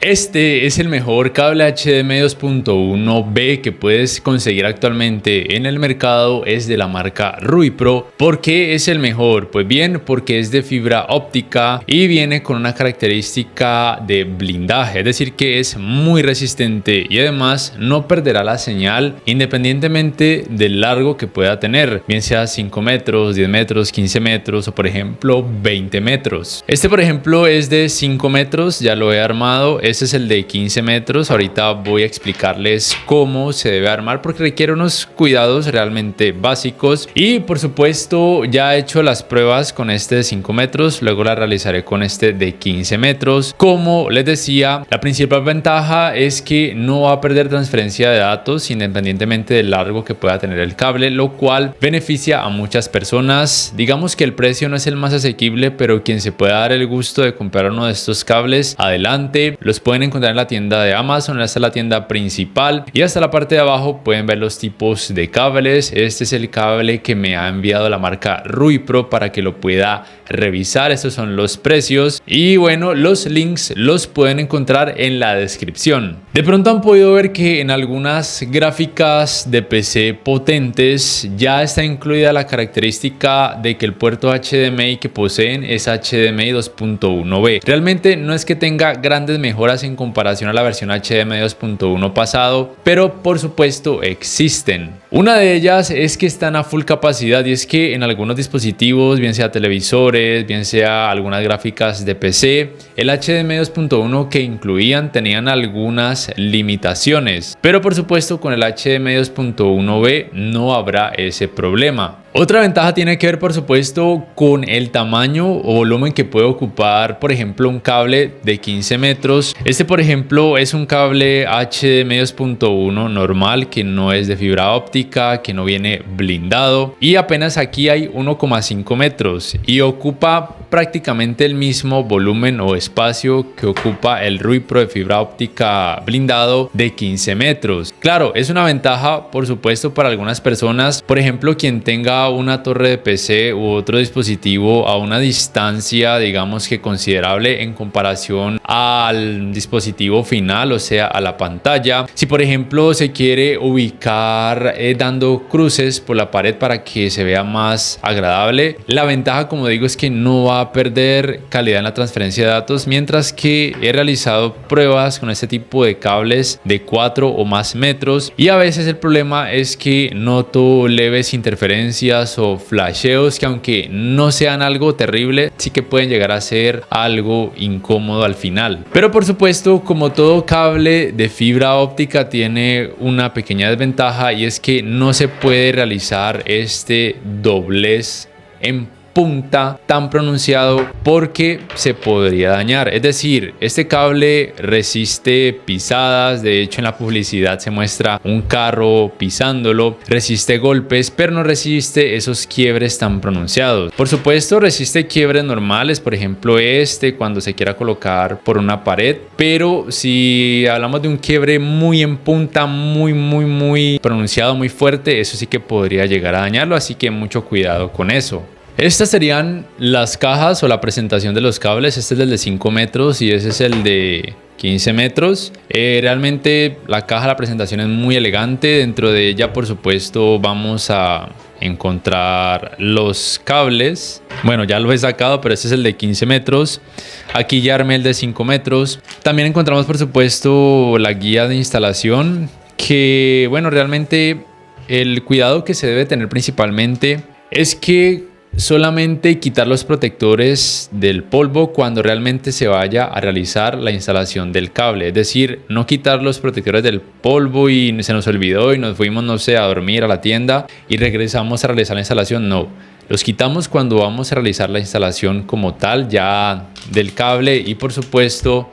Este es el mejor cable HDMI 2.1B que puedes conseguir actualmente en el mercado. Es de la marca Ruipro. ¿Por qué es el mejor? Pues bien, porque es de fibra óptica y viene con una característica de blindaje, es decir que es muy resistente y además no perderá la señal independientemente del largo que pueda tener, bien sea 5 metros, 10 metros, 15 metros o por ejemplo 20 metros. Este por ejemplo es de 5 metros, ya lo he armado. Este es el de 15 metros. Ahorita voy a explicarles cómo se debe armar porque requiere unos cuidados realmente básicos. Y por supuesto ya he hecho las pruebas con este de 5 metros. Luego las realizaré con este de 15 metros. Como les decía, la principal ventaja es que no va a perder transferencia de datos independientemente del largo que pueda tener el cable, lo cual beneficia a muchas personas. Digamos que el precio no es el más asequible, pero quien se pueda dar el gusto de comprar uno de estos cables, adelante. Los pueden encontrar en la tienda de Amazon, esta es la tienda principal y hasta la parte de abajo pueden ver los tipos de cables. Este es el cable que me ha enviado la marca Ruipro para que lo pueda revisar. Estos son los precios y bueno, los links los pueden encontrar en la descripción. De pronto han podido ver que en algunas gráficas de PC potentes ya está incluida la característica de que el puerto HDMI que poseen es HDMI 2.1B. Realmente no es que tenga grandes mejoras en comparación a la versión HDMI 2.1 pasado, pero por supuesto existen. Una de ellas es que están a full capacidad y es que en algunos dispositivos, bien sea televisores, bien sea algunas gráficas de PC, el HDMI 2.1 que incluían tenían algunas limitaciones, pero por supuesto con el HDMI 2.1B no habrá ese problema. Otra ventaja tiene que ver por supuesto con el tamaño o volumen que puede ocupar por ejemplo un cable de 15 metros. Este por ejemplo es un cable HDMI 2.1 normal que no es de fibra óptica, que no viene blindado y apenas aquí hay 1,5 metros y ocupa prácticamente el mismo volumen o espacio que ocupa el Ruipro de fibra óptica blindado de 15 metros. Claro, es una ventaja por supuesto para algunas personas, por ejemplo quien tenga una torre de PC u otro dispositivo a una distancia digamos que considerable en comparación al dispositivo final, o sea a la pantalla. Si por ejemplo se quiere ubicar dando cruces por la pared para que se vea más agradable, la ventaja como digo es que no va a perder calidad en la transferencia de datos, mientras que he realizado pruebas con este tipo de cables de 4 o más metros y a veces el problema es que noto leves interferencias o flasheos que aunque no sean algo terrible, sí que pueden llegar a ser algo incómodo al final. Pero por supuesto, como todo cable de fibra óptica tiene una pequeña desventaja y es que no se puede realizar este doblez en punta tan pronunciado porque se podría dañar. Es decir, este cable resiste pisadas, de hecho en la publicidad se muestra un carro pisándolo, resiste golpes, pero no resiste esos quiebres tan pronunciados. Por supuesto resiste quiebres normales, por ejemplo cuando se quiera colocar por una pared, pero si hablamos de un quiebre muy en punta, muy pronunciado, muy fuerte, eso sí que podría llegar a dañarlo, así que mucho cuidado con eso. Estas serían las cajas o la presentación de los cables. Este es el de 5 metros y ese es el de 15 metros. Realmente la caja, la presentación es muy elegante. Dentro de ella por supuesto vamos a encontrar los cables. Bueno, ya los he sacado, pero este es el de 15 metros. Aquí ya armé el de 5 metros. También encontramos por supuesto la guía de instalación, que bueno, realmente el cuidado que se debe tener principalmente es que solamente quitar los protectores del polvo cuando realmente se vaya a realizar la instalación del cable. Es decir, no quitar los protectores del polvo y se nos olvidó y nos fuimos, no sé, a dormir a la tienda y regresamos a realizar la instalación. No, los quitamos cuando vamos a realizar la instalación como tal ya del cable y por supuesto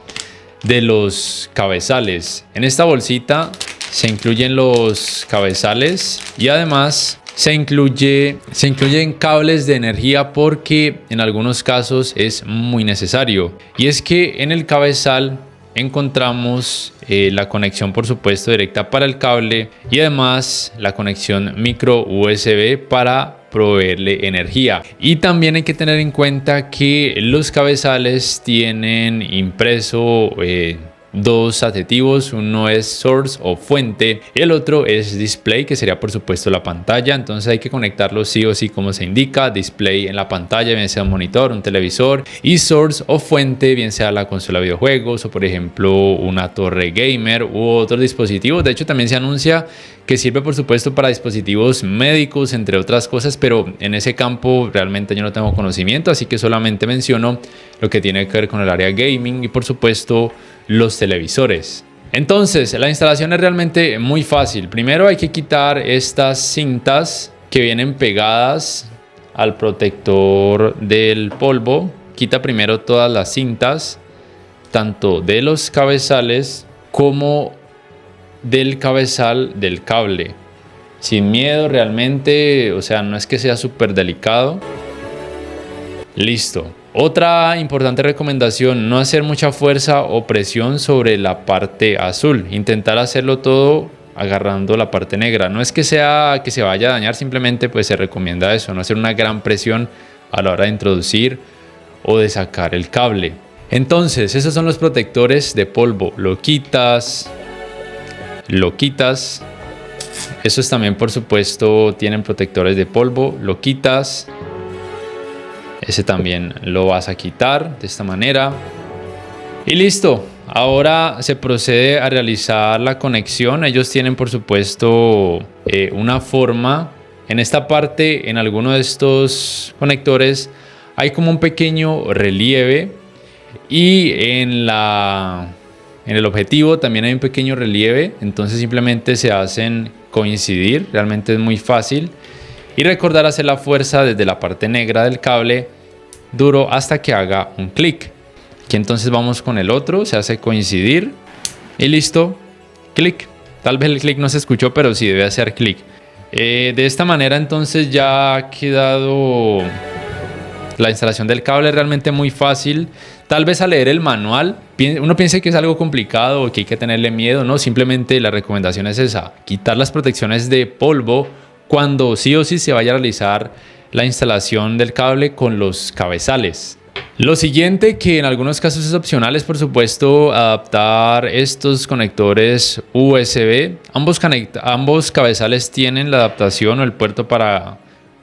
de los cabezales. En esta bolsita se incluyen los cabezales y además se incluyen cables de energía porque en algunos casos es muy necesario. Y es que en el cabezal encontramos la conexión por supuesto directa para el cable y además la conexión micro USB para proveerle energía. Y también hay que tener en cuenta que los cabezales tienen impreso dos adjetivos, uno es source o fuente y el otro es display, que sería por supuesto la pantalla. Entonces hay que conectarlo sí o sí como se indica: display en la pantalla, bien sea un monitor, un televisor, y source o fuente, bien sea la consola de videojuegos o por ejemplo una torre gamer u otros dispositivos. De hecho también se anuncia que sirve por supuesto para dispositivos médicos, entre otras cosas, pero en ese campo realmente yo no tengo conocimiento, así que solamente menciono lo que tiene que ver con el área gaming y por supuesto los televisores. Entonces la instalación es realmente muy fácil. Primero hay que quitar estas cintas que vienen pegadas al protector del polvo. Quita primero todas las cintas, tanto de los cabezales como del cabezal del cable, sin miedo realmente, o sea, no es que sea súper delicado. Listo. Otra importante recomendación: no hacer mucha fuerza o presión sobre la parte azul. Intentar hacerlo todo agarrando la parte negra. No es que sea que se vaya a dañar, simplemente pues se recomienda eso, no hacer una gran presión a la hora de introducir o de sacar el cable. Entonces esos son los protectores de polvo. Lo quitas. Estos también por supuesto tienen protectores de polvo. Lo quitas. Ese también lo vas a quitar de esta manera. Y listo. Ahora se procede a realizar la conexión. Ellos tienen por supuesto una forma. En esta parte, en alguno de estos conectores, hay como un pequeño relieve. Y en el objetivo también hay un pequeño relieve. Entonces simplemente se hacen coincidir. Realmente es muy fácil. Y recordar hacer la fuerza desde la parte negra del cable duro hasta que haga un clic. Aquí entonces vamos con el otro, se hace coincidir y listo, clic. Tal vez el clic no se escuchó, pero sí debe hacer clic. De esta manera entonces ya ha quedado la instalación del cable. Realmente muy fácil. Tal vez al leer el manual uno piense que es algo complicado o que hay que tenerle miedo. No, simplemente la recomendación es esa: quitar las protecciones de polvo cuando sí o sí se vaya a realizar la instalación del cable con los cabezales. Lo siguiente, que en algunos casos es opcional, es por supuesto adaptar estos conectores USB. Ambos cabezales tienen la adaptación o el puerto para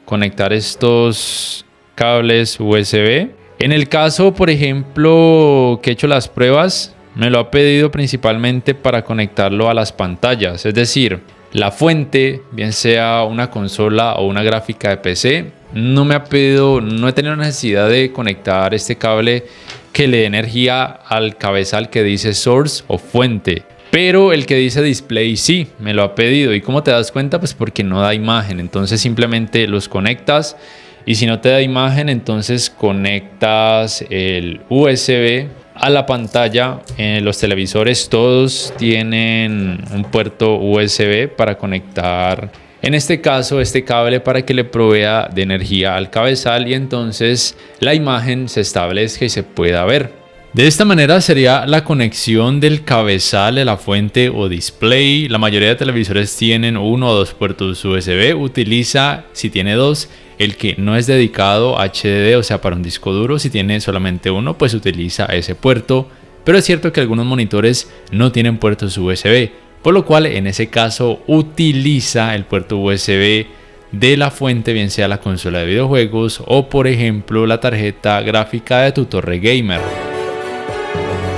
conectar estos cables USB. En el caso, por ejemplo, que he hecho las pruebas, me lo ha pedido principalmente para conectarlo a las pantallas, es decir, la fuente, bien sea una consola o una gráfica de PC, no he tenido necesidad de conectar este cable que le dé energía al cabezal que dice source o fuente. Pero el que dice display sí, me lo ha pedido. ¿Y cómo te das cuenta? Pues porque no da imagen. Entonces simplemente los conectas. Y si no te da imagen, entonces conectas el USB a la pantalla. Los televisores todos tienen un puerto USB para conectar, en este caso, este cable para que le provea de energía al cabezal y entonces la imagen se establezca y se pueda ver. De esta manera sería la conexión del cabezal de la fuente o display. La mayoría de televisores tienen uno o dos puertos USB. Utiliza, si tiene dos, el que no es dedicado a HDD, o sea para un disco duro. Si tiene solamente uno, pues utiliza ese puerto. Pero es cierto que algunos monitores no tienen puertos USB, por lo cual en ese caso utiliza el puerto USB de la fuente, bien sea la consola de videojuegos o por ejemplo la tarjeta gráfica de tu torre gamer.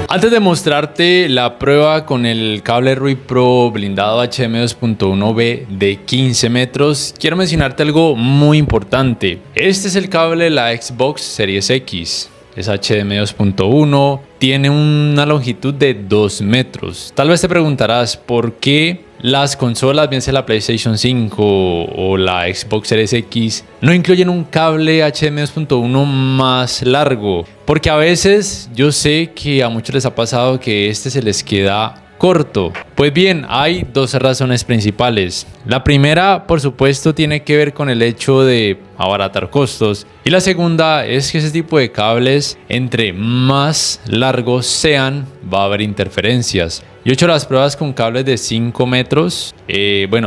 Antes de mostrarte la prueba con el cable RuiPro blindado HDMI 2.1B de 15 metros, quiero mencionarte algo muy importante. Este es el cable de la Xbox Series X. Es HDMI 2.1, tiene una longitud de 2 metros. Tal vez te preguntarás por qué las consolas, bien sea la PlayStation 5 o la Xbox Series X, no incluyen un cable HDMI 2.1 más largo. Porque a veces yo sé que a muchos les ha pasado que este se les queda corto. Pues bien, hay dos razones principales. La primera, por supuesto, tiene que ver con el hecho de abaratar costos. Y la segunda es que ese tipo de cables, entre más largos sean, va a haber interferencias. Yo he hecho las pruebas con cables de 5 metros.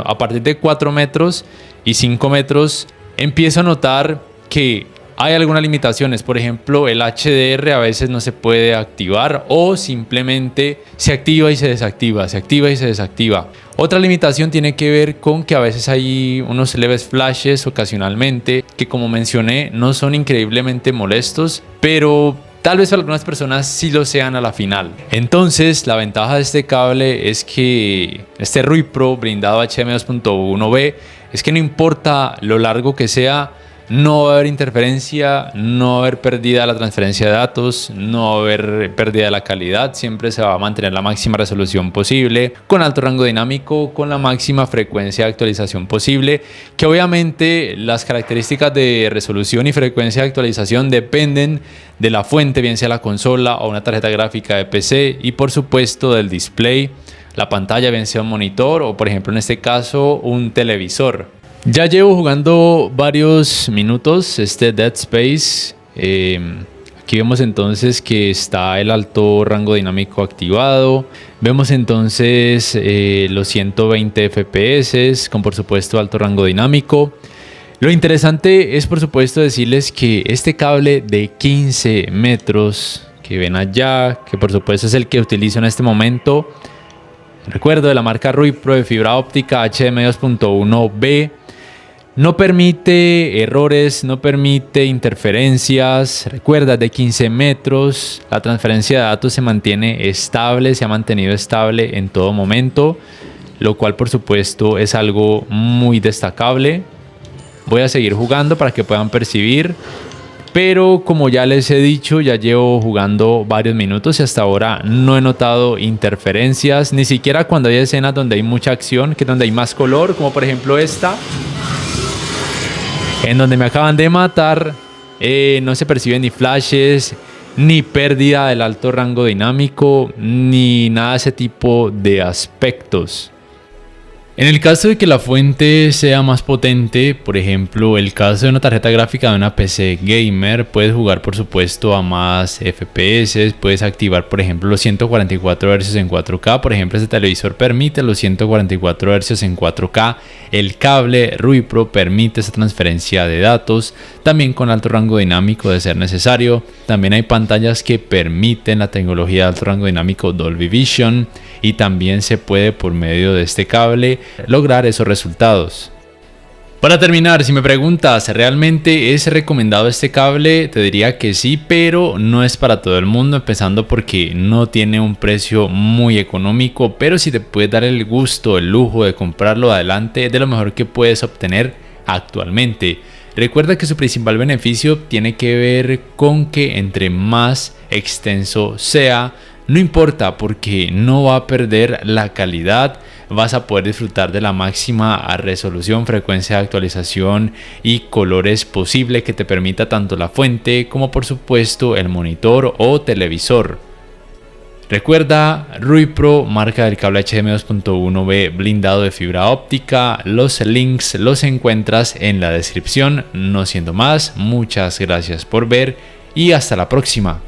A partir de 4 metros y 5 metros, empiezo a notar que Hay algunas limitaciones, por ejemplo el HDR a veces no se puede activar o simplemente se activa y se desactiva, se activa y se desactiva. Otra limitación tiene que ver con que a veces hay unos leves flashes ocasionalmente que, como mencioné, no son increíblemente molestos, pero tal vez para algunas personas sí lo sean a la final. Entonces la ventaja de este cable es que este RuiPro brindado HDMI 2.1B es que no importa lo largo que sea, no va a haber interferencia, no va a haber pérdida de la transferencia de datos, no va a haber pérdida de la calidad, siempre se va a mantener la máxima resolución posible, con alto rango dinámico, con la máxima frecuencia de actualización posible, que obviamente las características de resolución y frecuencia de actualización dependen de la fuente, bien sea la consola o una tarjeta gráfica de PC, y por supuesto del display, la pantalla, bien sea un monitor o por ejemplo en este caso un televisor. Ya llevo jugando varios minutos este Dead Space. Aquí vemos entonces que está el alto rango dinámico activado. Vemos entonces los 120 FPS con por supuesto alto rango dinámico. Lo interesante es por supuesto decirles que este cable de 15 metros que ven allá, que por supuesto es el que utilizo en este momento, recuerdo, de la marca RuiPro de fibra óptica HDMI 2.1B, no permite errores, no permite interferencias. Recuerda, de 15 metros, la transferencia de datos se mantiene estable, se ha mantenido estable en todo momento, lo cual por supuesto es algo muy destacable. Voy a seguir jugando para que puedan percibir, pero como ya les he dicho, ya llevo jugando varios minutos y hasta ahora no he notado interferencias, ni siquiera cuando hay escenas donde hay mucha acción, que es donde hay más color, como por ejemplo esta, en donde me acaban de matar. No se perciben ni flashes, ni pérdida del alto rango dinámico, ni nada de ese tipo de aspectos. En el caso de que la fuente sea más potente, por ejemplo el caso de una tarjeta gráfica de una PC gamer, puedes jugar por supuesto a más FPS, puedes activar por ejemplo los 144 Hz en 4K, por ejemplo este televisor permite los 144 Hz en 4K, el cable RuiPro permite esa transferencia de datos, también con alto rango dinámico de ser necesario. También hay pantallas que permiten la tecnología de alto rango dinámico Dolby Vision y también se puede por medio de este cable lograr esos resultados. Para terminar, si me preguntas, ¿realmente es recomendado este cable? Te diría que sí, pero no es para todo el mundo, empezando porque no tiene un precio muy económico, pero si te puedes dar el gusto, el lujo de comprarlo, adelante, de lo mejor que puedes obtener actualmente. Recuerda que su principal beneficio tiene que ver con que entre más extenso sea, no importa, porque no va a perder la calidad, vas a poder disfrutar de la máxima resolución, frecuencia de actualización y colores posible que te permita tanto la fuente como por supuesto el monitor o televisor. Recuerda, RuiPro, marca del cable HDMI 2.1B blindado de fibra óptica. Los links los encuentras en la descripción. No siendo más, muchas gracias por ver y hasta la próxima.